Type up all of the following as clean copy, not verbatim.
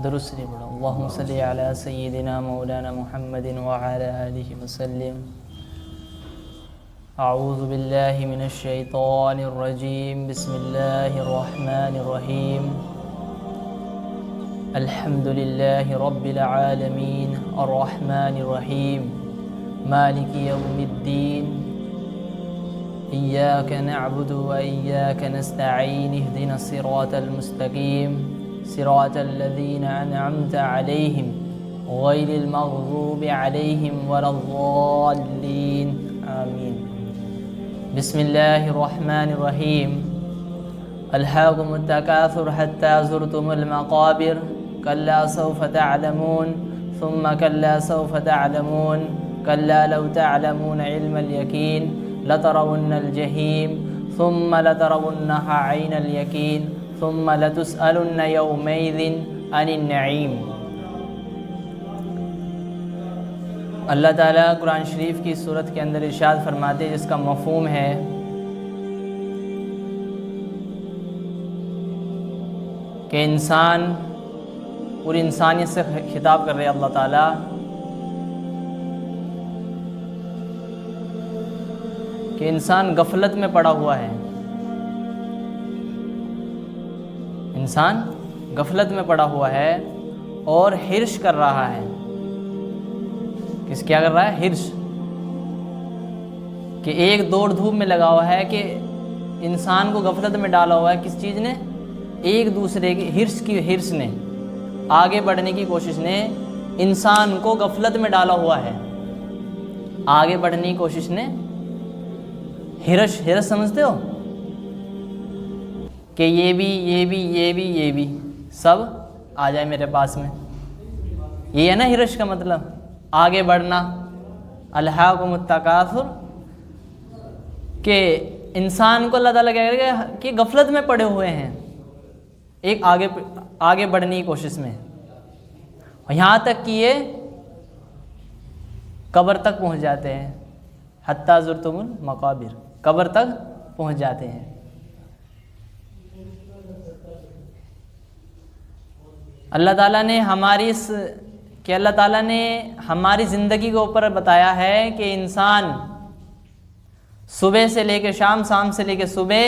درود شریف پڑھو. اللہم صلی علی سیدنا مولانا محمد وعلی آلہ وسلم. اعوذ باللہ من الشیطان الرجیم. بسم اللہ الرحمن الرحیم. الحمد للہ رب العالمین الرحمن الرحیم مالک یوم الدین. ایاک نعبد و ایاک نستعین. اہدنا الصراط المستقیم صراط الذین انعمت علیہم غیر المغضوب علیہم ولا الضالین آمین. بسم اللہ الرحمن الرحیم. الہاکم التکاثر حتی زرتم المقابر کلا سوف تعلمون ثم کلا سوف تعلمون کلا لو تعلمون علم الیقین لترون الجحیم ثم لترونها عین الیقین ثم لتسألن یومئذ عن النعیم. اللہ تعالیٰ قرآن شریف کی صورت کے اندر ارشاد فرماتے ہیں، جس کا مفہوم ہے کہ انسان، پوری انسانیت سے خطاب کر رہے اللہ تعالیٰ کہ انسان غفلت میں پڑا ہوا ہے. انسان غفلت میں پڑا ہوا ہے اور حرص کر رہا ہے. کیا کر رہا ہے؟ حرص. کہ ایک دوڑ دھوپ میں لگا ہوا ہے کہ انسان کو غفلت میں ڈالا ہوا ہے. کس چیز نے؟ ایک دوسرے کی حرص نے، آگے بڑھنے کی کوشش نے انسان کو غفلت میں ڈالا ہوا ہے. آگے بڑھنے کی کوشش نے حرص سمجھتے ہو کہ یہ بھی سب آ جائے میرے پاس میں. یہ ہے نا حرص کا مطلب، آگے بڑھنا. الہاکم التکاثر، کہ انسان کو اللہ تعالیٰ کہہ رہے ہیں کہ غفلت میں پڑے ہوئے ہیں، ایک آگے بڑھنے کی کوشش میں. اور یہاں تک کہ یہ قبر تک پہنچ جاتے ہیں. حتی زرتم المقابر، قبر تک پہنچ جاتے ہیں. اللہ تعالیٰ نے ہماری زندگی کے اوپر بتایا ہے کہ انسان صبح سے لے کے شام، شام سے لے کے صبح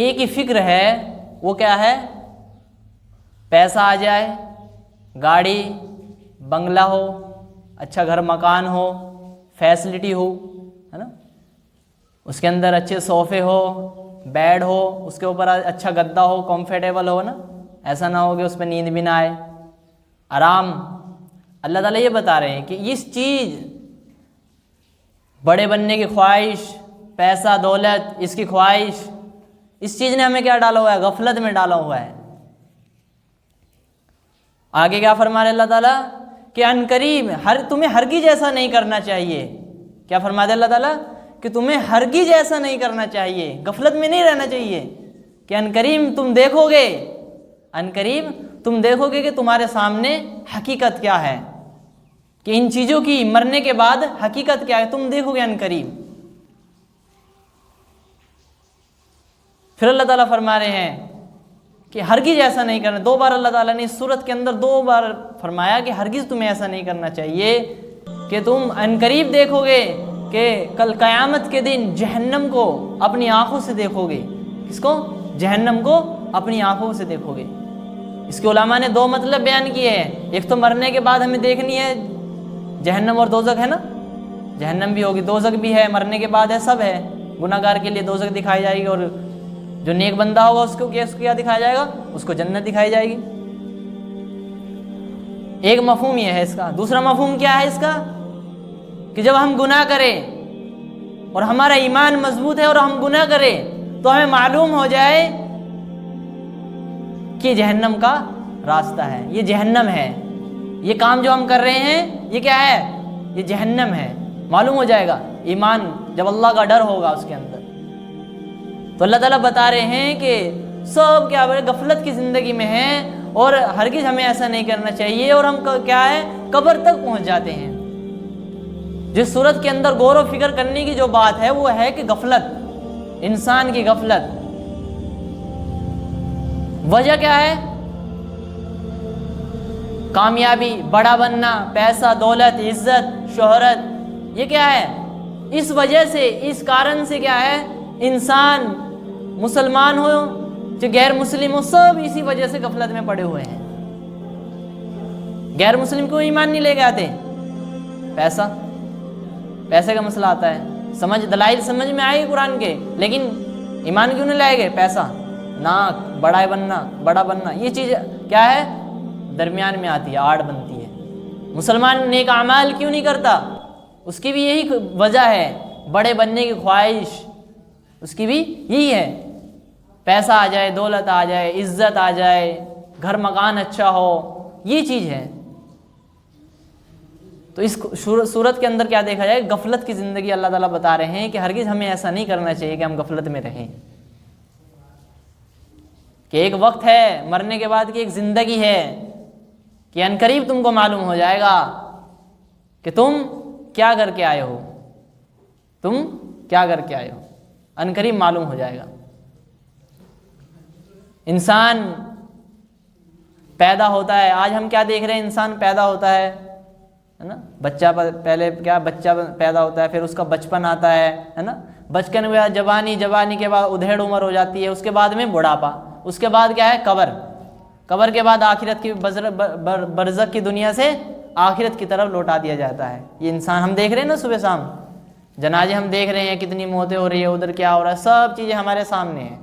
ایک ہی فکر ہے. وہ کیا ہے؟ پیسہ آ جائے، گاڑی بنگلہ ہو، اچھا گھر مکان ہو، فیسلٹی ہو، ہے نا، اس کے اندر اچھے صوفے ہو، بیڈ ہو، اس کے اوپر اچھا گدا ہو، کمفرٹیبل ہو نا. ایسا نہ ہو کہ اس پہ نیند بھی نہ آئے، آرام. اللہ تعالیٰ یہ بتا رہے ہیں کہ اس چیز، بڑے بننے کی خواہش، پیسہ دولت، اس کی خواہش، اس چیز نے ہمیں کیا ڈالا ہوا ہے؟ غفلت میں ڈالا ہوا ہے. آگے کیا فرما رہے اللہ تعالیٰ کہ ان قریب تمہیں ہرگز ایسا نہیں کرنا چاہیے. کیا فرما دے اللہ تعالیٰ؟ کہ تمہیں ہرگز ایسا نہیں کرنا چاہیے، غفلت میں نہیں رہنا چاہیے. کہ ان قریب تم دیکھو گے کہ تمہارے سامنے حقیقت کیا ہے، کہ ان چیزوں کی مرنے کے بعد حقیقت کیا ہے، تم دیکھو گے ان قریب. پھر اللہ تعالیٰ فرما رہے ہیں کہ ہرگز ایسا نہیں کرنا. 2 بار اللہ تعالیٰ نے اس صورت کے اندر 2 بار فرمایا کہ ہرگز تمہیں ایسا نہیں کرنا چاہیے کہ تم ان قریب دیکھو گے کہ کل قیامت کے دن جہنم کو اپنی آنکھوں سے دیکھو گے. کس کو؟ جہنم کو اپنی آنکھوں سے دیکھو گے. اس کے علماء نے 2 مطلب بیان کیے ہیں. ایک تو مرنے کے بعد ہمیں دیکھنی ہے جہنم اور دوزخ، ہے نا، جہنم بھی ہوگی، دوزخ بھی ہے، مرنے کے بعد ہے، سب ہے. گناہ گار کے لیے دوزخ دکھائی جائے گی، اور جو نیک بندہ ہوگا اس کو کیا دکھایا جائے گا؟ اس کو جنت دکھائی جائے گی. ایک مفہوم یہ ہے اس کا. دوسرا مفہوم کیا ہے اس کا؟ کہ جب ہم گناہ کریں اور ہمارا ایمان مضبوط ہے اور ہم گناہ کریں تو ہمیں معلوم ہو جائے کہ جہنم کا راستہ ہے، یہ جہنم ہے. یہ کام جو ہم کر رہے ہیں یہ کیا ہے؟ یہ جہنم ہے. معلوم ہو جائے گا ایمان جب اللہ کا ڈر ہوگا اس کے اندر. تو اللہ تعالیٰ بتا رہے ہیں کہ سب کیا غفلت کی زندگی میں ہیں، اور ہرگز ہمیں ایسا نہیں کرنا چاہیے، اور ہم کیا ہے قبر تک پہنچ جاتے ہیں. جس صورت کے اندر غور و فکر کرنے کی جو بات ہے وہ ہے کہ غفلت، انسان کی غفلت. وجہ کیا ہے؟ کامیابی، بڑا بننا، پیسہ، دولت، عزت، شہرت. یہ کیا ہے؟ اس وجہ سے، اس کارن سے کیا ہے انسان، مسلمان ہو جو غیر مسلم ہو، سب اسی وجہ سے غفلت میں پڑے ہوئے ہیں. غیر مسلم کو ایمان نہیں لے کے آتے؟ پیسے کا مسئلہ آتا ہے، دلائل سمجھ میں آئے قرآن کے، لیکن ایمان کیوں نہیں لائے گے؟ پیسہ، ناک، بڑا بننا، یہ چیز کیا ہے درمیان میں آتی ہے، آڑ بنتی ہے. مسلمان نیک اعمال کیوں نہیں کرتا؟ اس کی بھی یہی وجہ ہے، بڑے بننے کی خواہش، اس کی بھی یہی ہے. پیسہ آ جائے، دولت آ جائے، عزت آ جائے، گھر مکان اچھا ہو، یہ چیز ہے. تو اس صورت کے اندر کیا دیکھا جائے؟ غفلت کی زندگی اللہ تعالیٰ بتا رہے ہیں کہ ہرگز ہمیں ایسا نہیں کرنا چاہیے کہ ہم غفلت میں رہیں. کہ ایک وقت ہے مرنے کے بعد کی، ایک زندگی ہے کہ عنقریب تم کو معلوم ہو جائے گا کہ تم کیا کر کے آئے ہو، عنقریب معلوم ہو جائے گا. انسان پیدا ہوتا ہے، آج ہم کیا دیکھ رہے ہیں؟ انسان پیدا ہوتا ہے نا، بچہ پہلے کیا بچہ پیدا ہوتا ہے، پھر اس کا بچپن آتا ہے نا، بچپن کے بعد جوانی کے بعد ادھیڑ عمر ہو جاتی ہے، اس کے بعد میں بڑھاپا، اس کے بعد کیا ہے قبر کے بعد آخرت کی برزخ کی دنیا سے آخرت کی طرف لوٹا دیا جاتا ہے. یہ انسان ہم دیکھ رہے ہیں نا، صبح شام جنازے ہم دیکھ رہے ہیں، کتنی موتیں ہو رہی ہیں، ادھر کیا ہو رہا ہے، سب چیزیں ہمارے سامنے ہیں،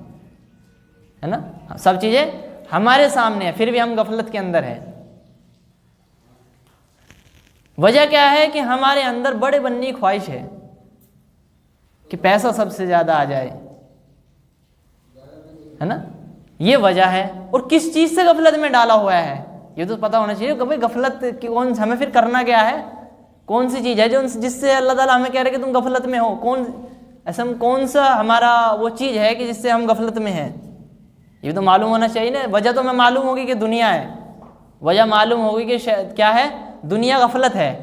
ہے نا، سب چیزیں ہمارے سامنے ہیں، پھر بھی ہم غفلت کے اندر ہیں. وجہ کیا ہے کہ ہمارے اندر بڑے بننے کی خواہش ہے کہ پیسہ سب سے زیادہ آ جائے، ہے نا، یہ وجہ ہے. اور کس چیز سے غفلت میں ڈالا ہوا ہے یہ تو پتہ ہونا چاہیے کہ بھائی غفلت کی ہمیں پھر کرنا کیا ہے، کون سی چیز ہے جس سے اللہ تعالیٰ ہمیں کہہ رہے کہ تم غفلت میں ہو، کون سا ہمارا وہ چیز ہے کہ جس سے ہم غفلت میں ہیں. یہ تو معلوم ہونا چاہیے نا. وجہ تو ہمیں معلوم ہوگی کہ دنیا ہے، وجہ معلوم ہوگی کہ کیا ہے، دنیا غفلت ہے.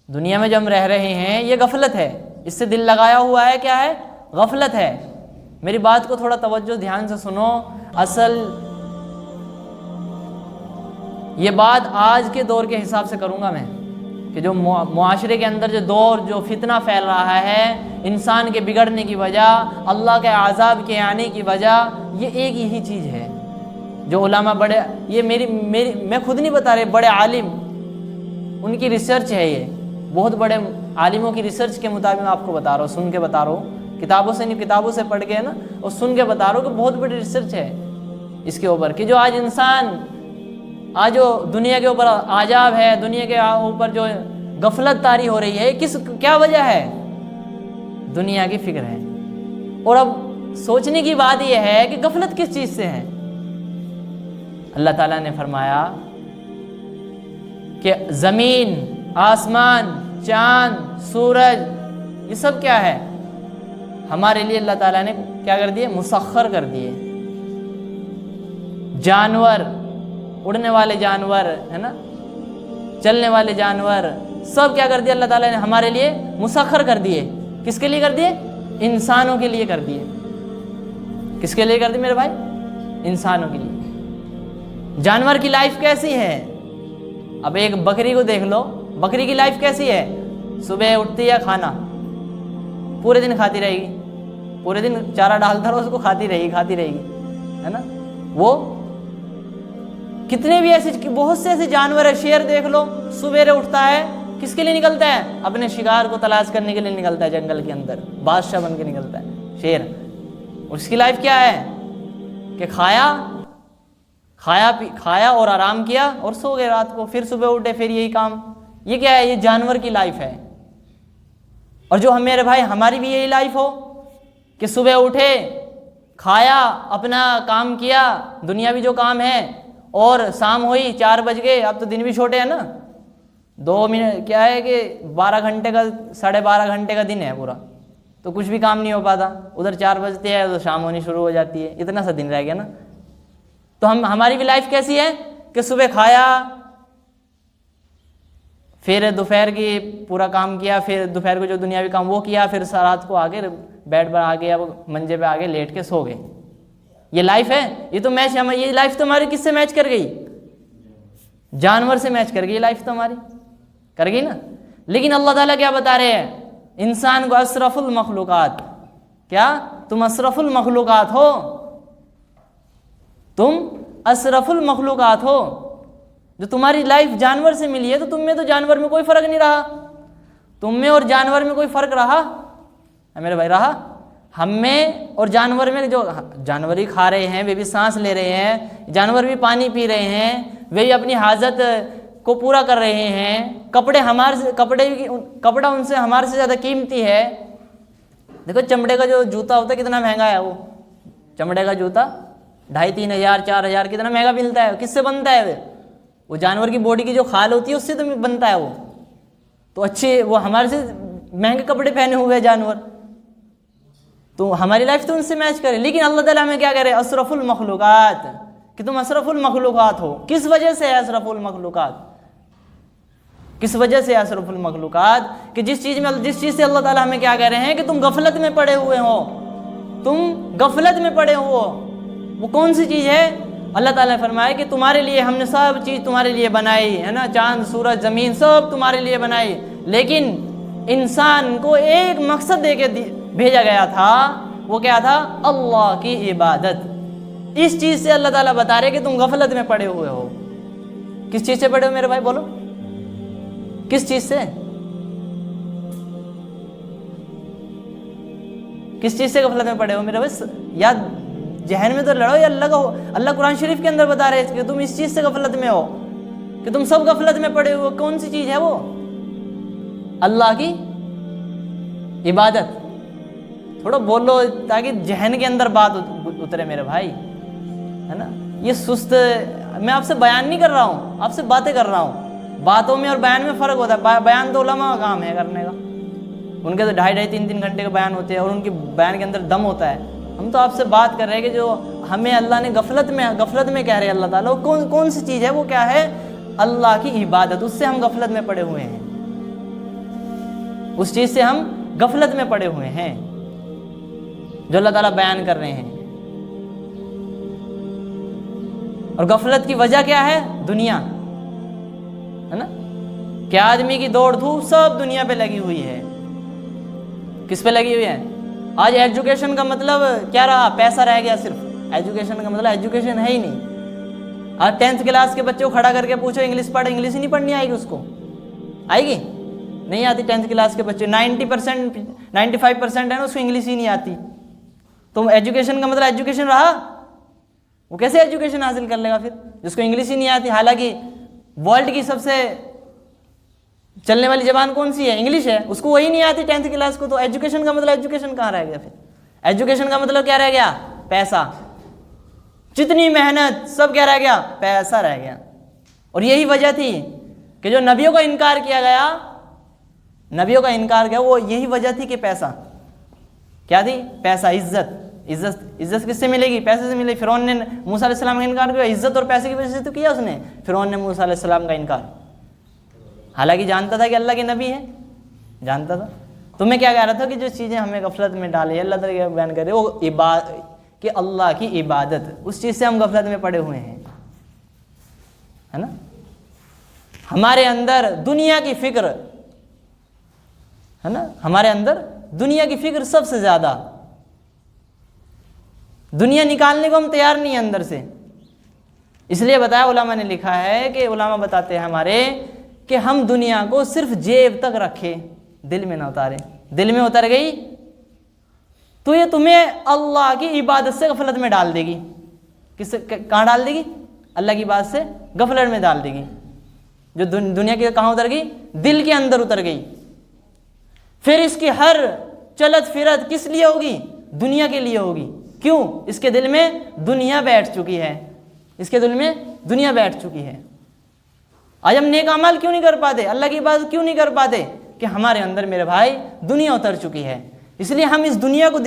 دنیا میں جو ہم رہ رہے ہیں یہ غفلت ہے، اس سے دل لگایا ہوا ہے، کیا ہے، غفلت ہے. میری بات کو تھوڑا توجہ دھیان سے سنو. اصل یہ بات آج کے دور کے حساب سے کروں گا میں، کہ جو معاشرے کے اندر جو فتنہ پھیل رہا ہے، انسان کے بگڑنے کی وجہ، اللہ کے عذاب کے آنے کی وجہ، یہ ایک یہی چیز ہے. جو علماء بڑے، یہ میں خود نہیں بتا رہے، بڑے عالم، ان کی ریسرچ ہے، یہ بہت بڑے عالموں کی ریسرچ کے مطابق میں آپ کو بتا رہا ہوں، سن کے بتا رہا ہوں، کتابوں سے نہیں، کتابوں سے پڑھ کے نا، اور سن کے بتا رہا ہوں کہ بہت بڑی ریسرچ ہے اس کے اوپر، کہ جو آج جو دنیا کے اوپر عذاب ہے، دنیا کے اوپر جو غفلت طاری ہو رہی ہے، کیا وجہ ہے؟ دنیا کی فکر ہے. اور اب سوچنے کی بات یہ ہے کہ غفلت کس چیز سے ہے؟ اللہ تعالیٰ نے فرمایا کہ زمین، آسمان، چاند، سورج، یہ سب کیا ہے ہمارے لیے اللہ تعالیٰ نے کیا کر دیے؟ مسخر کر دیے. جانور، اڑنے والے جانور، ہے نا، چلنے والے جانور، سب کیا کر دیا اللہ تعالیٰ نے ہمارے لیے مسخر کر دیے. کس کے لیے کر دیے؟ انسانوں کے لیے کر دیے. کس کے لیے کر دیے میرے بھائی؟ انسانوں کے لیے. جانور کی لائف کیسی ہے؟ اب ایک بکری کو دیکھ لو، بکری کی لائف کیسی ہے؟ صبح اٹھتی ہے، کھانا پورے دن کھاتی رہے گی، پورے دن چارہ ڈالتا رہو اس کو، کھاتی رہے گی، ہے نا. وہ کتنے بھی ایسے بہت سے ایسے جانور ہیں. شیر دیکھ لو، صبح اٹھتا ہے، کس کے لیے نکلتا ہے؟ اپنے شکار کو تلاش کرنے کے لیے نکلتا ہے، جنگل کے اندر بادشاہ بن کے نکلتا ہے شیر. اس کی لائف کیا ہے کہ کھایا اور آرام کیا اور سو گئے رات کو، پھر صبح اٹھے، پھر یہی کام. یہ کیا ہے؟ یہ جانور کی لائف ہے. اور جو میرے بھائی ہماری بھی یہی لائف ہو کہ صبح اٹھے، کھایا، اپنا کام کیا، دنیاوی جو کام ہے، اور شام ہوئی 4 بج گئے، اب تو دن بھی چھوٹے ہیں نا، 2 منٹ کیا ہے کہ 12 گھنٹے کا 12.5 گھنٹے کا دن ہے پورا، تو کچھ بھی کام نہیں ہو پاتا، ادھر 4 بجتے ہیں تو شام ہونی شروع ہو جاتی ہے، اتنا سا دن رہ گیا نا۔ تو ہماری بھی لائف کیسی ہے کہ صبح کھایا، پھر دوپہر کی پورا کام کیا، پھر دوپہر کو جو دنیاوی کام وہ کیا، پھر رات کو آگے بیڈ پر آگے یا منجے پہ آگے لیٹ کے سو گئے۔ یہ لائف ہے؟ یہ تو میچ، یہ لائف تو ہماری کس سے میچ کر گئی؟ جانور سے میچ کر گئی لائف تو ہماری، کر گئی نا۔ لیکن اللہ تعالیٰ کیا بتا رہے ہیں انسان کو؟ اشرف المخلوقات، کیا تم اشرف المخلوقات ہو؟ تم اشرف المخلوقات ہو۔ جو تمہاری لائف جانور سے ملی ہے تو تم میں تو جانور میں کوئی فرق نہیں رہا، تم میں اور جانور میں کوئی فرق رہا میرے بھائی؟ رہا؟ ہم میں اور جانور میں، جو جانور ہی کھا رہے ہیں، وہ بھی سانس لے رہے ہیں، جانور بھی پانی پی رہے ہیں، وہ بھی اپنی حاجت کو پورا کر رہے ہیں، کپڑا ان سے ہمارے سے زیادہ قیمتی ہے۔ دیکھو چمڑے کا جو جوتا ہوتا ہے کتنا مہنگا ہے، وہ چمڑے کا جوتا 2,500 3,000 4,000 کتنا مہنگا ملتا ہے، کس سے بنتا ہے؟ وہ جانور کی باڈی کی جو کھال ہوتی ہے اس سے تو بنتا ہے وہ، تو اچھے وہ ہمارے سے مہنگے کپڑے پہنے ہوئے ہیں جانور، تو ہماری لائف تو ان سے میچ کرے۔ لیکن اللہ تعالیٰ ہمیں کیا کہہ رہے ہیں؟ اشرف المخلوقات، کہ تم اشرف المخلوقات ہو۔ کس وجہ سے ہے اشرف المخلوقات؟ کس وجہ سے اشرف المخلوقات؟ کہ جس چیز سے اللہ تعالیٰ ہمیں کیا کہہ رہے ہیں کہ تم غفلت میں پڑے ہوئے ہو، تم غفلت میں پڑے ہو۔ وہ کون سی چیز ہے؟ اللہ تعالیٰ نے فرمایا کہ تمہارے لیے ہم نے سب چیز تمہارے لیے بنائی ہے نا، چاند سورج زمین سب تمہارے لیے بنائی، لیکن انسان کو ایک مقصد دے کے بھیجا گیا تھا، وہ کیا تھا؟ اللہ کی عبادت۔ اس چیز سے اللہ تعالیٰ بتا رہے کہ تم غفلت میں پڑے ہوئے ہو۔ کس چیز سے پڑے ہو میرے بھائی؟ بولو کس چیز سے؟ کس چیز سے غفلت میں پڑے ہو میرے بھائی؟ یا ذہن میں تو لڑو، یا اللہ قرآن شریف کے اندر بتا رہے کہ تم اس چیز سے غفلت میں ہو، کہ تم سب غفلت میں پڑے ہو۔ کون سی چیز ہے وہ؟ اللہ کی عبادت۔ تھوڑا بولو تاکہ ذہن کے اندر بات اترے میرے بھائی، ہے نا۔ یہ سست، میں آپ سے بیان نہیں کر رہا ہوں، آپ سے باتیں کر رہا ہوں۔ باتوں میں اور بیان میں فرق ہوتا ہے، بیان تو علماء کا کام ہے کرنے کا، ان کے تو 2.5 3 گھنٹے کے بیان ہوتے ہیں اور ان کے بیان کے اندر دم ہوتا ہے۔ ہم تو آپ سے بات کر رہے ہیں کہ جو ہمیں اللہ نے غفلت میں کہہ رہے ہیں اللہ تعالیٰ، کون سی چیز ہے؟ وہ کیا ہے؟ اللہ کی عبادت۔ اس سے ہم غفلت میں پڑے ہوئے ہیں، اس چیز سے ہم غفلت میں پڑے ہوئے ہیں جو اللہ تعالیٰ بیان کر رہے ہیں۔ اور غفلت کی وجہ کیا ہے؟ دنیا، ہے نا۔ کہ آدمی کی دوڑ دھوپ سب دنیا پہ لگی ہوئی ہے۔ کس پہ لگی ہوئی ہے؟ آج ایجوکیشن کا مطلب کیا رہا؟ پیسہ رہ گیا صرف۔ ایجوکیشن کا مطلب ایجوکیشن ہے ہی نہیں۔ آج 10th کلاس کے بچے کو کھڑا کر کے پوچھو انگلش پڑھ، انگلش ہی نہیں پڑھنی آئے گی اس کو، آئے گی؟ نہیں آتی۔ 10th کلاس کے بچے 95% ہے نا، اس کو انگلش ہی نہیں آتی۔ تو ایجوکیشن کا مطلب ایجوکیشن رہا؟ وہ کیسے ایجوکیشن حاصل کر لے گا پھر جس کو انگلش ہی نہیں آتی؟ حالانکہ ورلڈ کی سب سے چلنے والی زبان کون سی ہے؟ انگلش ہے، اس کو وہی نہیں آتی 10th کلاس کو، تو ایجوکیشن کا مطلب ایجوکیشن کہاں رہ گیا پھر؟ ایجوکیشن کا مطلب کیا رہ گیا؟ پیسہ۔ جتنی محنت سب کیا رہ گیا؟ پیسہ رہ گیا۔ اور یہی وجہ تھی کہ جو نبیوں کا انکار کیا گیا، نبیوں کا انکار کیا، وہ یہی وجہ تھی کہ پیسہ کیا تھی؟ پیسہ، عزت۔ عزت کس سے ملے گی؟ پیسے سے ملے گی۔ فرعون نے موسیٰ علیہ السلام کا انکار کیا، عزت اور پیسے کی وجہ سے تو کیا اس نے، فرعون نے موسیٰ علیہ السلام کا انکار، حالانکہ جانتا تھا کہ اللہ کے نبی ہے، جانتا تھا۔ تو میں کیا کہہ رہا تھا کہ جو چیزیں ہمیں غفلت میں ڈالے اللہ تعالیٰ کے بیان کرے، وہ کہ اللہ کی عبادت، اس چیز سے ہم غفلت میں پڑے ہوئے ہیں، ہے نا۔ ہمارے اندر دنیا کی فکر ہے نا، ہمارے اندر دنیا کی فکر سب سے زیادہ، دنیا نکالنے کو ہم تیار نہیں ہیں اندر سے۔ اس لیے بتایا علماء نے لکھا ہے کہ علماء بتاتے ہیں ہمارے کہ ہم دنیا کو صرف جیب تک رکھے، دل میں نہ اتارے۔ دل میں اتر گئی تو یہ تمہیں اللہ کی عبادت سے غفلت میں ڈال دے گی۔ کہاں ڈال دے گی؟ اللہ کی عبادت سے غفلت میں ڈال دے گی۔ جو دنیا کی کہاں اتر گئی؟ دل کے اندر اتر گئی۔ پھر اس کی ہر چلت پھرت کس لیے ہوگی؟ دنیا کے لیے ہوگی۔ کیوں؟ اس کے دل میں دنیا بیٹھ چکی ہے، اس کے دل میں دنیا بیٹھ چکی ہے۔ آج ہم نیک اعمال کیوں نہیں کر پاتے، اللہ کی عبادت کیوں نہیں کر پاتے؟ کہ ہمارے اندر میرے بھائی دنیا اتر چکی ہے۔ اس لیے ہم اس دنیا کو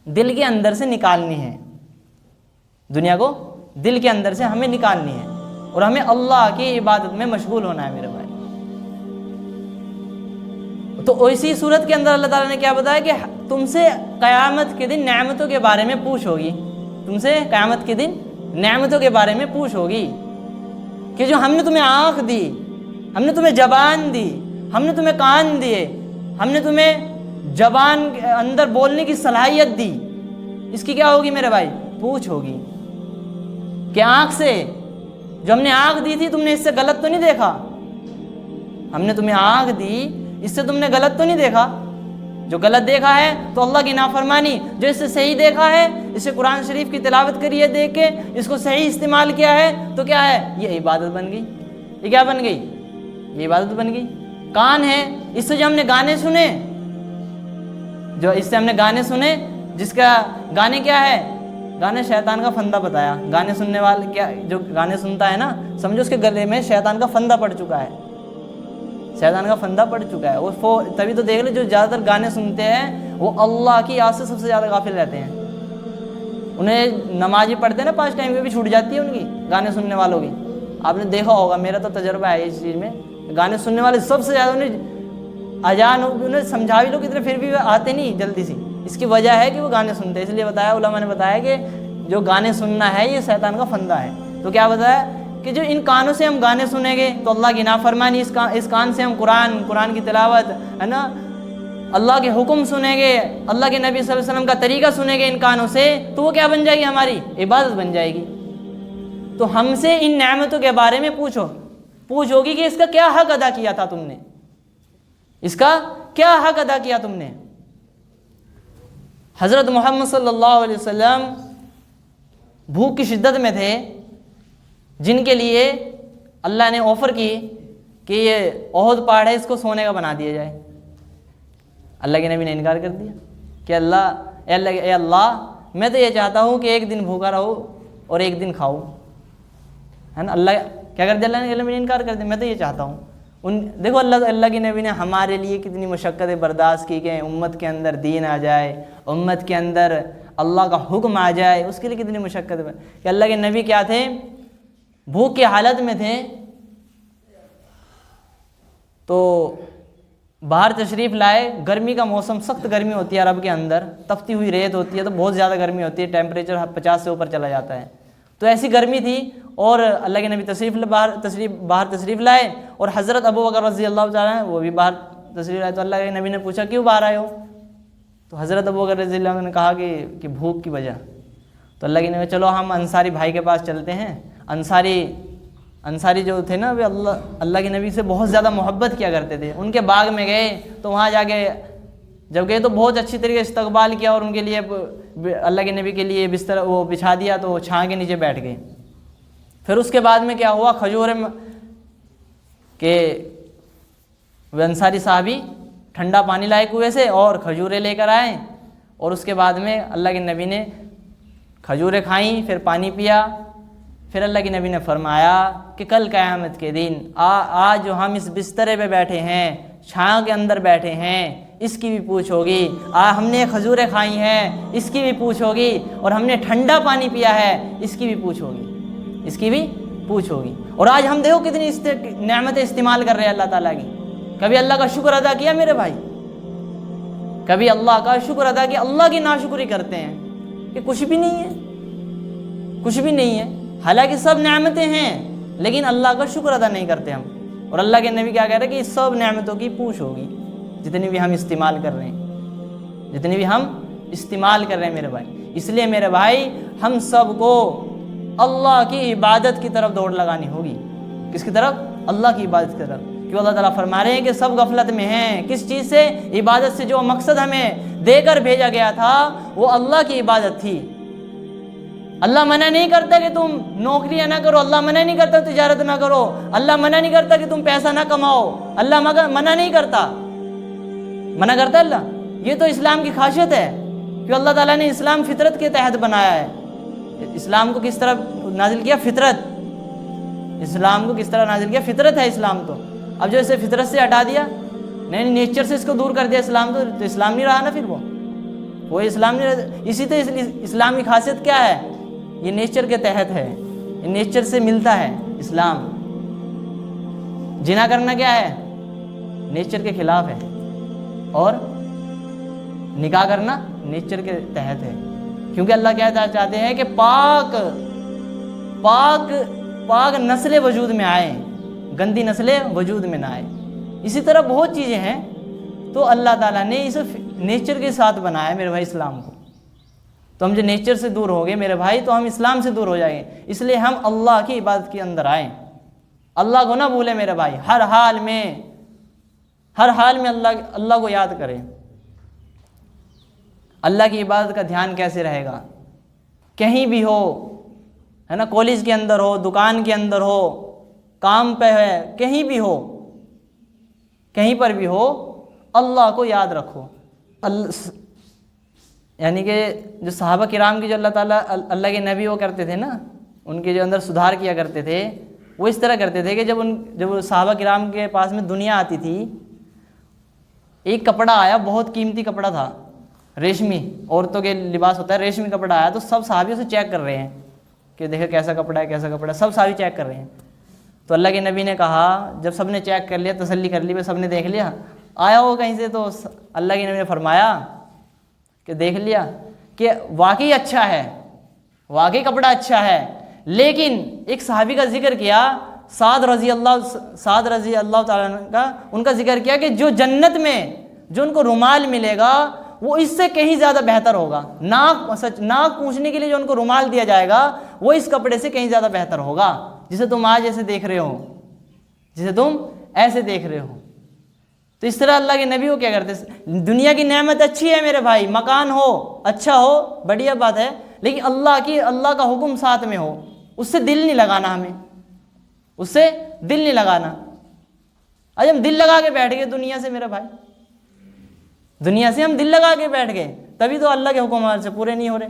دل کے اندر سے نکالنی ہے، دنیا کو دل کے اندر سے ہمیں نکالنی ہے، اور ہمیں اللہ کی عبادت میں مشغول ہونا ہے میرے بھائی۔ تو اسی صورت کے اندر اللہ تعالیٰ نے کیا بتایا کہ تم سے قیامت کے دن نعمتوں کے بارے میں پوچھ ہوگی، تم سے قیامت کے دن نعمتوں کے بارے میں پوچھ ہوگی، کہ جو ہم نے تمہیں آنکھ دی، ہم نے تمہیں زبان دی، ہم نے تمہیں کان دیے، ہم نے تمہیں زبان کے اندر بولنے کی صلاحیت دی، اس کی کیا ہوگی میرے بھائی؟ پوچھ ہوگی۔ کہ آنکھ سے جو ہم نے آنکھ دی تھی، تم نے اس سے غلط تو نہیں دیکھا؟ ہم نے تمہیں آنکھ دی، اس سے تم نے غلط تو نہیں دیکھا؟ جو غلط دیکھا ہے تو اللہ کی نافرمانی، جو اس سے صحیح دیکھا ہے، اسے قرآن شریف کی تلاوت کری ہے دیکھ کے، اس کو صحیح استعمال کیا ہے، تو کیا ہے؟ یہ عبادت بن گئی۔ یہ کیا بن گئی؟ یہ عبادت بن گئی۔ کان ہے، اس سے جو ہم نے گانے سنے، جو اس سے ہم نے گانے سنے، جس کا گانے کیا ہے؟ گانے شیطان کا فندہ بتایا۔ گانے سننے والے کیا، جو گانے سنتا ہے نا، سمجھو اس کے گلے میں شیطان کا فندہ پڑ چکا ہے، شیطان کا فندہ پڑ چکا ہے۔ وہ تبھی تو دیکھ لیں جو زیادہ تر گانے سنتے ہیں وہ اللہ کی یاد سے سب سے زیادہ غافل رہتے ہیں۔ انہیں نماز ہی پڑھتے ہیں نا 5 ٹائم کی بھی چھوٹ جاتی ہے ان کی، گانے سننے والوں کی۔ آپ نے دیکھا ہوگا، میرا تو تجربہ ہے اس چیز میں، گانے سننے والے سب سے زیادہ انہیں سمجھا بھی لو کتنے، پھر بھی آتے نہیں جلدی سے۔ اس کی وجہ ہے کہ وہ گانے سنتے ہیں، اس لیے بتایا، علماء نے بتایا کہ جو گانے سننا ہے یہ شیطان کا فندہ ہے۔ تو کیا بتایا کہ جو ان کانوں سے ہم گانے سنیں گے تو اللہ کی نافرمانی، اس کان سے ہم قرآن کی تلاوت ہے نا، اللہ کے حکم سنیں گے، اللہ کے نبی صلی اللہ علیہ وسلم کا طریقہ سنیں گے ان کانوں سے، تو وہ کیا بن جائے گی؟ ہماری عبادت بن جائے گی۔ تو ہم سے ان نعمتوں کے بارے میں پوچھ ہوگی کہ اس کا کیا حق ادا کیا تھا تم نے، اس کا کیا حق ادا کیا تم نے۔ حضرت محمد صلی اللہ علیہ وسلم بھوک کی شدت میں تھے، جن کے لیے اللہ نے آفر کی کہ یہ احد پہاڑ ہے، اس کو سونے کا بنا دیا جائے۔ اللہ کے نبی نے انکار کر دیا کہ اے اللہ میں تو یہ چاہتا ہوں کہ ایک دن بھوکا رہو اور ایک دن کھاؤ، ہے نا۔ اللہ کیا کر دیا؟ اللہ نے انکار کر دیا، میں تو یہ چاہتا ہوں۔ دیکھو اللہ کے نبی نے ہمارے لیے کتنی مشقتیں برداشت کی کہ امت کے اندر دین آ جائے، امت کے اندر اللہ کا حکم آ جائے، اس کے لیے کتنی مشقتیں کہ اللہ کے نبی کیا تھے؟ بھوک کی حالت میں تھے، تو باہر تشریف لائے، گرمی کا موسم، سخت گرمی ہوتی ہے عرب کے اندر، تپتی ہوئی ریت ہوتی ہے، تو بہت زیادہ گرمی ہوتی ہے، ٹیمپریچر 50 سے اوپر چلا جاتا ہے۔ تو ایسی گرمی تھی، اور اللہ کے نبی باہر تشریف لائے، اور حضرت ابو بکر رضی اللہ تعالیٰ عنہ وہ بھی باہر تشریف لائے۔ تو اللہ کے نبی نے پوچھا کیوں باہر آئے ہو؟ تو حضرت ابو بکر رضی اللہ عنہ نے کہا کہ بھوک کی وجہ۔ تو اللہ کے نبی چلو ہم انصاری بھائی کے پاس چلتے ہیں۔ انصاری جو تھے نا، وہ اللہ کے نبی سے بہت زیادہ محبت کیا کرتے تھے۔ ان کے باغ میں گئے، تو وہاں جا کے جب گئے تو بہت اچھی طریقے سے استقبال کیا، اور ان کے لیے اللہ کے نبی کے لیے بستر وہ بچھا دیا، تو وہ چھاں کے نیچے بیٹھ گئے۔ پھر اس کے بعد میں کیا ہوا، کھجور کہ وہ انصاری صحابی ٹھنڈا پانی لائے کنویں سے اور کھجوریں لے کر آئے، اور اس کے بعد میں اللہ کے نبی نے کھجوریں کھائیں، پھر پانی پیا۔ پھر اللہ کے نبی نے فرمایا کہ کل قیامت کے دن آج جو ہم اس بسترے پہ بیٹھے ہیں، چھاں کے اندر بیٹھے ہیں، اس کی بھی پوچھ ہوگی۔ ہم نے کھجوریں کھائی ہیں، اس کی بھی پوچھ ہوگی، اور ہم نے ٹھنڈا پانی پیا ہے، اس کی بھی پوچھ ہوگی، اس کی بھی پوچھ ہوگی۔ اور آج ہم دیکھو کتنی نعمتیں استعمال کر رہے ہیں اللہ تعالیٰ کی۔ کبھی اللہ کا شکر ادا کیا میرے بھائی؟ کبھی اللہ کا شکر ادا کیا؟ اللہ کی ناشکری کرتے ہیں کہ کچھ بھی نہیں ہے، کچھ بھی نہیں ہے، حالانکہ سب نعمتیں ہیں، لیکن اللہ کا شکر ادا نہیں کرتے ہم۔ اور اللہ کے نبی کیا کہہ رہے ہیں کہ سب نعمتوں کی پوچھ ہوگی، جتنی بھی ہم استعمال کر رہے ہیں، جتنی بھی ہم استعمال کر رہے ہیں میرے بھائی۔ اس لیے میرے بھائی ہم سب کو اللہ کی عبادت کی طرف دوڑ لگانی ہوگی۔ کس کی طرف؟ اللہ کی عبادت کی طرف۔ کیوں اللہ تعالیٰ فرما رہے ہیں کہ سب غفلت میں ہیں، کس چیز سے؟ عبادت سے۔ جو مقصد ہمیں دے کر بھیجا گیا تھا وہ اللہ کی عبادت تھی۔ اللہ منع نہیں کرتا کہ تم نوکریاں نہ کرو، اللہ منع نہیں کرتا تجارت نہ کرو، اللہ منع نہیں کرتا کہ تم پیسہ نہ کماؤ، اللہ منع نہیں کرتا، منع کرتا اللہ؟ یہ تو اسلام کی خاصیت ہے کہ اللہ تعالیٰ نے اسلام فطرت کے تحت بنایا ہے۔ اسلام کو کس طرح نازل کیا؟ فطرت، اسلام کو کس طرح نازل کیا؟ فطرت ہے اسلام تو. اب جو اسے فطرت سے ہٹا دیا، نہیں نیچر سے اس کو دور کر دیا اسلام، تو اسلام نہیں رہا نا پھر وہ اسلام نہیں رہا. اسی طرح اسلام کی خاصیت کیا ہے؟ یہ نیچر کے تحت ہے، یہ نیچر سے ملتا ہے اسلام. زنا کرنا کیا ہے؟ نیچر کے خلاف ہے. اور نکاح کرنا نیچر کے تحت ہے، کیونکہ اللہ کیا چاہتے ہیں کہ پاک نسلیں وجود میں آئیں، گندی نسلیں وجود میں نہ آئیں. اسی طرح بہت چیزیں ہیں. تو اللہ تعالیٰ نے اسے نیچر کے ساتھ بنایا ہے میرے بھائی اسلام کو. تو ہم جو نیچر سے دور ہو گئے میرے بھائی، تو ہم اسلام سے دور ہو جائیں گے. اس لیے ہم اللہ کی عبادت کے اندر آئیں، اللہ کو نہ بھولیں میرے بھائی. ہر حال میں اللہ کو یاد کریں. اللہ کی عبادت کا دھیان کیسے رہے گا؟ کہیں بھی ہو، ہے نا، کالج کے اندر ہو، دکان کے اندر ہو، کام پہ ہے، کہیں بھی ہو، کہیں پر بھی ہو، اللہ کو یاد رکھو. یعنی کہ جو صحابہ کرام کی جو اللہ تعالیٰ اللہ کے نبی وہ کرتے تھے نا، ان کے جو اندر سدھار کیا کرتے تھے، وہ اس طرح کرتے تھے کہ جب صحابہ کرام کے پاس میں دنیا آتی تھی، ایک کپڑا آیا، بہت قیمتی کپڑا تھا، ریشمی، عورتوں کے لباس ہوتا ہے، ریشمی کپڑا آیا، تو سب صحابی اسے چیک کر رہے ہیں کہ دیکھیں کیسا کپڑا ہے، کیسا کپڑا ہے، سب صحابی چیک کر رہے ہیں. تو اللہ کے نبی نے کہا، جب سب نے چیک کر لیا، تسلی کر لی، سب نے دیکھ لیا، آیا ہو کہیں سے، تو اللہ کے نبی نے فرمایا کہ دیکھ لیا کہ واقعی اچھا ہے، واقعی کپڑا اچھا ہے. لیکن ایک صحابی کا ذکر کیا، سعد رضی اللہ تعالیٰ کا، ان کا ذکر کیا کہ جو جنت میں جو ان کو رومال ملے گا وہ اس سے کہیں زیادہ بہتر ہوگا. ناک پوچھنے کے لیے جو ان کو رومال دیا جائے گا وہ اس کپڑے سے کہیں زیادہ بہتر ہوگا، جسے تم آج ایسے دیکھ رہے ہو، جسے تم ایسے دیکھ رہے ہو. تو اس طرح اللہ کے نبی کو کیا کرتے، دنیا کی نعمت اچھی ہے میرے بھائی، مکان ہو، اچھا ہو، بڑھیا بات ہے، لیکن اللہ کا حکم ساتھ میں ہو، اس سے دل نہیں لگانا، ہمیں اس سے دل نہیں لگانا. آج ہم دل لگا کے بیٹھ گئے دنیا سے میرے بھائی، دنیا سے ہم دل لگا کے بیٹھ گئے، تبھی تو اللہ کے حکم ہمارے سے پورے نہیں ہو رہے.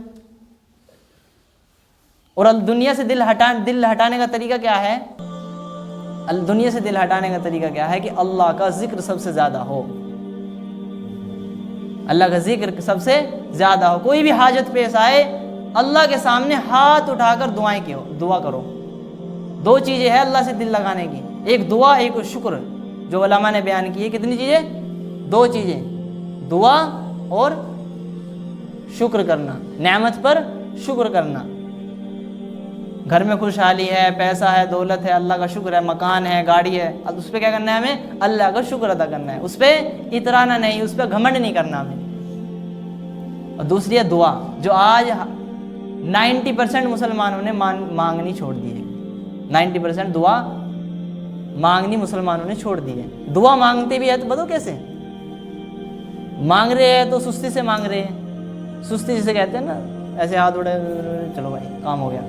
اور دنیا سے دل ہٹانے کا طریقہ کیا ہے؟ دنیا سے دل ہٹانے کا طریقہ کیا ہے کہ اللہ کا ذکر سب سے زیادہ ہو، اللہ کا ذکر سب سے زیادہ ہو. کوئی بھی حاجت پیش آئے، اللہ کے سامنے ہاتھ اٹھا کر دعا کرو. دو چیزیں ہیں اللہ سے دل لگانے کی، ایک دعا، ایک شکر. جو علماء نے بیان کی ہے، کتنی چیزیں؟ دو چیزیں، دعا اور شکر کرنا، نعمت پر شکر کرنا. گھر میں خوشحالی ہے، پیسہ ہے، دولت ہے، اللہ کا شکر ہے، مکان ہے، گاڑی ہے، اب اس پہ کیا کرنا ہے؟ ہمیں اللہ کا شکر ادا کرنا ہے، اس پہ اترانا نہیں، اس پہ گھمنڈ نہیں کرنا ہمیں. اور دوسری ہے دعا، جو آج 90% مسلمانوں نے مانگنی چھوڑ دی ہے. 90% دعا مانگنی مسلمانوں نے چھوڑ دی ہے. دعا مانگتے بھی ہے تو بتاؤ کیسے مانگ رہے ہیں؟ تو سستی سے مانگ رہے ہیں، سستی جسے کہتے ہیں نا، ایسے ہاتھ اڑے، چلو بھائی کام ہو گیا،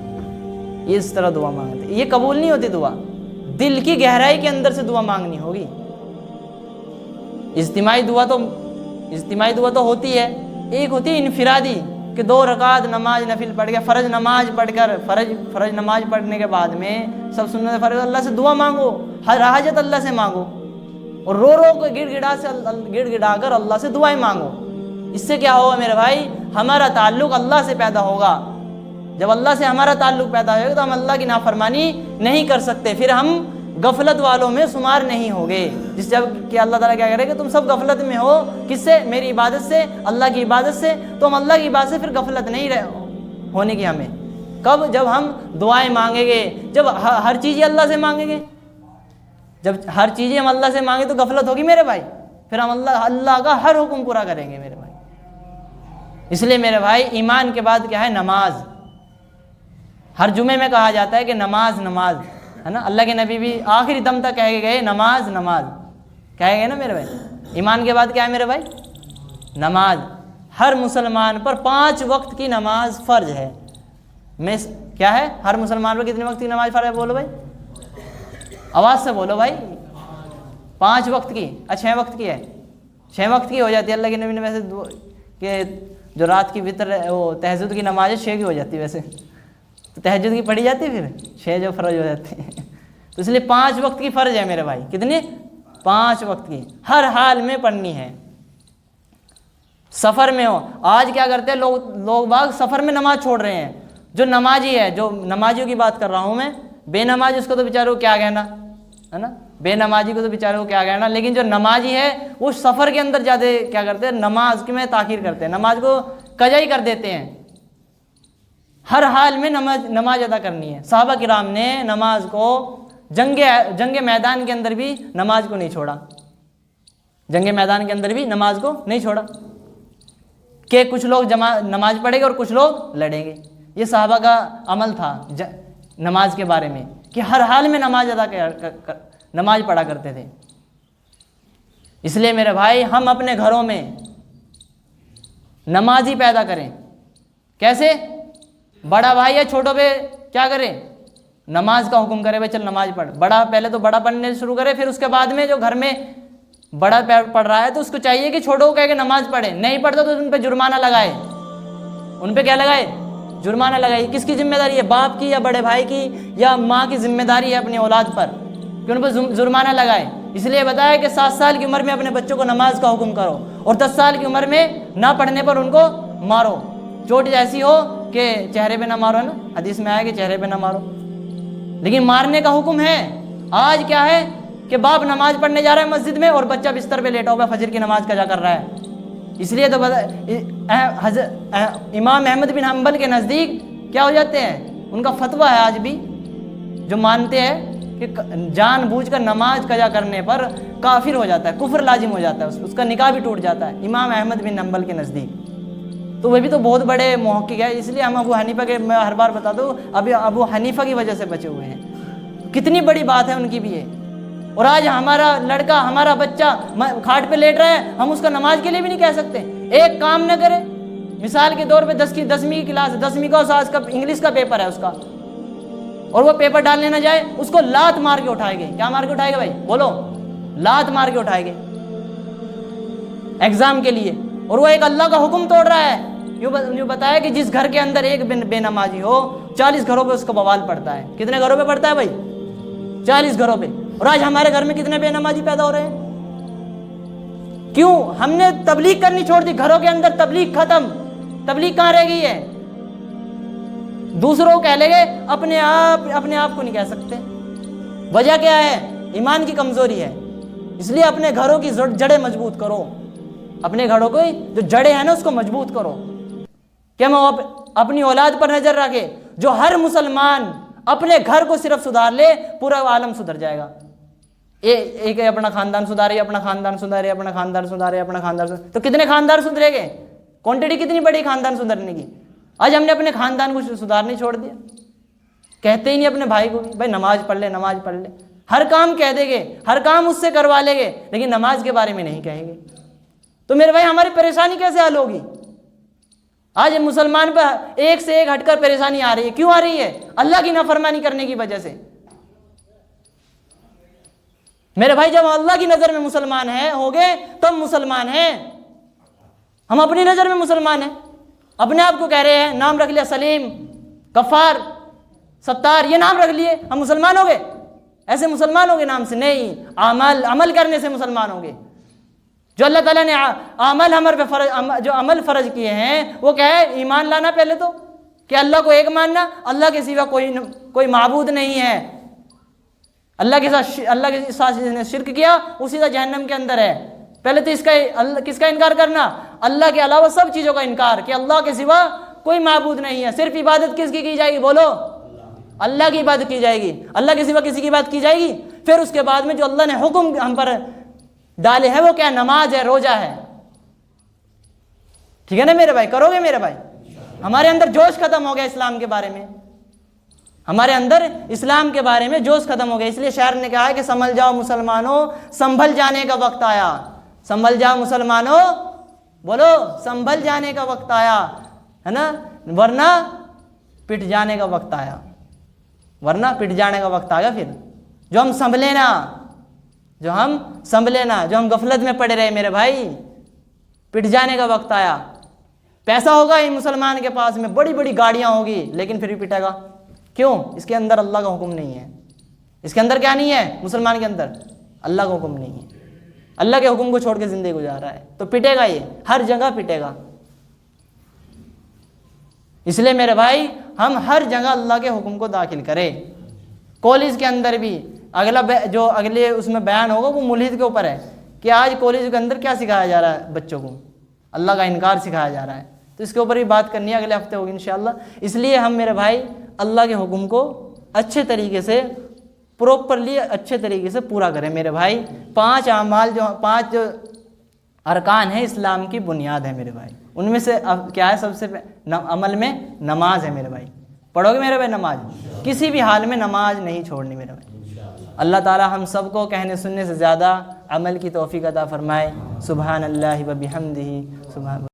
اس طرح دعا مانگتے. یہ قبول نہیں ہوتی دعا. دل کی گہرائی کے اندر سے دعا مانگنی ہوگی. اجتماعی دعا تو ہوتی ہے، ایک ہوتی ہے انفرادی، کہ 2 رکعت نماز نفل پڑھ کے، فرض نماز پڑھ کر، فرض نماز پڑھنے کے بعد میں سب سنت فرض اللہ سے دعا مانگو، ہر حاجت اللہ سے مانگو، اور رو کے گڑ گڑا کر اللہ سے دعائیں مانگو. اس سے کیا ہوگا میرے بھائی؟ ہمارا تعلق اللہ سے پیدا ہوگا. جب اللہ سے ہمارا تعلق پیدا ہوگا تو ہم اللہ کی نافرمانی نہیں کر سکتے، پھر ہم غفلت والوں میں شمار نہیں ہوگے. جب کہ اللہ تعالیٰ کیا کرے کہ تم سب غفلت میں ہو، کس سے؟ میری عبادت سے، اللہ کی عبادت سے. تو ہم اللہ کی عبادت سے پھر غفلت نہیں ہونے کی ہمیں. کب؟ جب ہم دعائیں مانگیں گے، جب ہر چیز اللہ سے مانگیں گے. جب ہر چیزیں ہم اللہ سے مانگیں تو غفلت ہوگی میرے بھائی، پھر ہم اللہ کا ہر حکم پورا کریں گے میرے بھائی. اس لیے میرے بھائی ایمان کے بعد کیا ہے؟ نماز. ہر جمعے میں کہا جاتا ہے کہ نماز ہے نا. اللہ کے نبی بھی آخری دم تک کہہ کے گئے نماز کہے گئے نا میرے بھائی. ایمان کے بعد کیا ہے میرے بھائی؟ نماز. ہر مسلمان پر 5 وقت کی نماز فرض ہے. کیا ہے؟ ہر مسلمان پر کتنے وقت کی نماز فرض ہے؟ بولو بھائی، آواز سے بولو بھائی. 5 وقت کی. 6 وقت کی ہے، 6 وقت کی ہو جاتی ہے. اللہ کے نبی نے ویسے کہ جو رات کی وتر وہ تہجد کی نماز ہے 6 کی ہو جاتی ہے. ویسے تو تہجد کی پڑھی جاتی ہے، پھر 6 جو فرض ہو جاتی ہے. تو اس لیے 5 وقت کی فرض ہے میرے بھائی. کتنی؟ 5 وقت کی، ہر حال میں پڑھنی ہے. سفر میں ہو، آج کیا کرتے ہیں لوگ باغ سفر میں نماز چھوڑ رہے ہیں. جو نمازی ہے، جو نمازیوں کی بات کر رہا ہوں میں، بے نمازی اس کو تو بیچارے کو کیا کہنا ہے نا، بے نمازی کو تو بیچارے کو کیا کہنا. لیکن جو نمازی ہے وہ سفر کے اندر زیادہ کیا کرتے ہیں، نماز کی میں تاخیر کرتے ہیں، نماز کو قضا ہی کر دیتے ہیں. ہر حال میں نماز ادا کرنی ہے. صحابہ کرام نے نماز کو جنگ میدان کے اندر بھی نماز کو نہیں چھوڑا، جنگ میدان کے اندر بھی نماز کو نہیں چھوڑا کہ کچھ لوگ نماز پڑھیں گے اور کچھ لوگ لڑیں گے. یہ صحابہ کا عمل تھا نماز کے بارے میں کہ ہر حال میں نماز پڑھا کرتے تھے. اس لیے میرے بھائی ہم اپنے گھروں میں نمازی پیدا کریں. کیسے؟ بڑا بھائی یا چھوٹوں پہ کیا کرے؟ نماز کا حکم کرے، بھائی چل نماز پڑھ. بڑا پہلے تو بڑا پڑھنے شروع کرے، پھر اس کے بعد میں جو گھر میں بڑا پڑھ رہا ہے تو اس کو چاہیے کہ چھوٹوں کو کہے کہ نماز پڑھے. نہیں پڑھتا تو ان پہ جرمانہ لگائے. ان پہ کیا لگائے؟ جرمانہ لگائے. کس کی ذمہ داری ہے؟ باپ کی یا بڑے بھائی کی یا ماں کی ذمہ داری ہے اپنی اولاد پر کہ ان پہ جرمانہ لگائے. اس لیے بتایا کہ 7 سال کی عمر میں اپنے بچوں کو نماز کا حکم کرو اور 10 سال کی عمر میں نہ پڑھنے پر ان کو مارو. چوٹ ایسی ہو کہ چہرے پہ نہ مارو، ہے نا، حدیث میں آیا کہ چہرے پہ نہ مارو، لیکن مارنے کا حکم ہے. آج کیا ہے کہ باپ نماز پڑھنے جا رہا ہے مسجد میں اور بچہ بستر پہ لیٹا ہوا فجر کی نماز قضا کر رہا ہے. اس لیے تو امام احمد بن حنبل کے نزدیک کیا ہو جاتے ہیں، ان کا فتویٰ ہے آج بھی، جو مانتے ہیں کہ جان بوجھ کر نماز قضا کرنے پر کافر ہو جاتا ہے، کفر لازم ہو جاتا ہے، اس کا نکاح بھی ٹوٹ جاتا ہے امام احمد بن حنبل کے نزدیک. تو وہ بھی تو بہت بڑے محقق ہے. اس لیے ہم ابو حنیفہ کے، میں ہر بار بتا دوں، ابھی ابو حنیفہ کی وجہ سے بچے ہوئے ہیں. کتنی بڑی بات ہے ان کی بھی یہ. اور آج ہمارا لڑکا، ہمارا بچہ کھاٹ پہ لیٹ رہا ہے، ہم اس کا نماز کے لیے بھی نہیں کہہ سکتے. ایک کام نہ کرے، مثال کے طور پہ 10ویں کی کلاس ہے، 10ویں کا ساز کا انگلش کا پیپر ہے اس کا، اور وہ پیپر ڈالنے نہ جائے، اس کو لات مار کے اٹھائے گے. کیا مار کے اٹھائے گا بھائی؟ بولو. لات مار کے اٹھائے گے ایگزام کے لیے. اور وہ ایک اللہ کا حکم توڑ رہا ہے. یوں بتایا کہ جس گھر کے اندر ایک بے نمازی ہو، 40 گھروں پہ اس کا بوال پڑتا ہے. کتنے گھروں پہ پڑتا ہے بھائی؟ 40 گھروں پہ. اور آج ہمارے گھر میں کتنے بے نمازی پیدا ہو رہے ہیں؟ کیوں؟ ہم نے تبلیغ کرنی چھوڑ دی. گھروں کے اندر تبلیغ ختم. تبلیغ کہاں رہ گئی ہے؟ دوسروں کو کہہ لیں گے، اپنے آپ کو نہیں کہہ سکتے. وجہ کیا ہے؟ ایمان کی کمزوری ہے. اس لیے اپنے گھروں کی جڑیں مضبوط کرو. اپنے گھروں کو جو جڑیں ہیں نا اس کو مضبوط کرو کہ ہم اپنی اولاد پر نظر رکھے. جو ہر مسلمان اپنے گھر کو صرف سدھار لے، پورا عالم سدھر جائے گا. ایک اپنا خاندان سدھارے، اپنا خاندان سدھارے، اپنا خاندان سدھارے، اپنا خاندان سدھارے، تو کتنے خاندان سدھرے گے؟ کوانٹٹی کتنی بڑی خاندان سدھرنے کی. آج ہم نے اپنے خاندان کو سدھارنے چھوڑ دیا. کہتے ہی نہیں اپنے بھائی کو بھی، بھائی نماز پڑھ لے، نماز پڑھ لے. ہر کام کہہ دیں گے، ہر کام اس سے کروا لیں گے، لیکن نماز کے بارے میں نہیں کہیں گے. تو میرے بھائی ہماری پریشانی کیسے حل ہوگی؟ آج مسلمان پہ ایک سے ایک ہٹ کر پریشانی آ رہی ہے. کیوں آ رہی ہے؟ اللہ کی نافرمانی کرنے کی وجہ سے. میرے بھائی جب اللہ کی نظر میں مسلمان ہیں ہو گئے تب مسلمان ہیں. ہم اپنی نظر میں مسلمان ہیں، اپنے آپ کو کہہ رہے ہیں، نام رکھ لیا سلیم، غفار، ستار، یہ نام رکھ لیے، ہم مسلمان ہو گئے. ایسے مسلمان ہو گئے نام سے نہیں، عمل کرنے سے مسلمان ہو گئے. جو اللہ تعالیٰ نے عمل فرض کیے ہیں وہ کیا ہے؟ ایمان لانا پہلے تو، کہ اللہ کو ایک ماننا، اللہ کے سوا کوئی معبود نہیں ہے. اللہ کے ساتھ جس نے شرک کیا اسی کا جہنم کے اندر ہے. پہلے تو کس کا انکار کرنا؟ اللہ کے علاوہ سب چیزوں کا انکار، کہ اللہ کے سوا کوئی معبود نہیں ہے. صرف عبادت کس کی جائے گی؟ بولو. اللہ کی عبادت کی جائے گی. اللہ کے سوا کسی کی عبادت کی جائے گی؟ پھر اس کے بعد میں جو اللہ نے حکم ہم پر ڈالے ہے وہ کیا؟ نماز ہے، روزہ ہے. ٹھیک ہے نا میرے بھائی؟ کرو گے میرے بھائی؟ ہمارے اندر جوش ختم ہو گیا اسلام کے بارے میں. ہمارے اندر اسلام کے بارے میں جوش ختم ہو گیا. اس لیے شاعر نے کہا ہے کہ سنبھل جاؤ مسلمانوں، سنبھل جانے کا وقت آیا. سنبھل جاؤ مسلمانوں، بولو، سنبھل جانے کا وقت آیا ہے نا، ورنہ پٹ جانے کا وقت آیا. ورنہ پٹ جانے کا وقت آیا. پھر جو ہم سنبھلے نا، جو ہم غفلت میں پڑے رہے میرے بھائی، پٹ جانے کا وقت آیا. پیسہ ہوگا ہی مسلمان کے پاس میں، بڑی بڑی گاڑیاں ہوگی، لیکن پھر بھی پٹے گا. کیوں؟ اس کے اندر اللہ کا حکم نہیں ہے. اس کے اندر کیا نہیں ہے مسلمان کے اندر؟ اللہ کا حکم نہیں ہے، اللہ کے حکم کو چھوڑ کے زندگی گزار رہا ہے تو پٹے گا، یہ ہر جگہ پٹے گا۔ اس لیے میرے بھائی ہم ہر جگہ اللہ کے حکم کو داخل کریں۔ کالج کے اندر بھی جو اگلے اس میں بیان ہوگا وہ ملحد کے اوپر ہے کہ آج کالج کے اندر کیا سکھایا جا رہا ہے بچوں کو، اللہ کا انکار سکھایا جا رہا ہے، تو اس کے اوپر بھی بات کرنی ہے، اگلے ہفتے ہوگی انشاءاللہ۔ اس لیے ہم میرے بھائی اللہ کے حکم کو اچھے طریقے سے پراپرلی اچھے طریقے سے پورا کریں میرے بھائی۔ 5 اعمال پانچ ارکان ہیں اسلام کی بنیاد ہے میرے بھائی، ان میں سے کیا ہے؟ سب سے عمل میں نماز ہے میرے بھائی۔ پڑھو گے میرے بھائی نماز؟ کسی بھی حال میں نماز نہیں چھوڑنی میرے بھائی۔ اللہ تعالی ہم سب کو کہنے سننے سے زیادہ عمل کی توفیق عطا فرمائے۔ سبحان اللہ و بحمدہ سبحان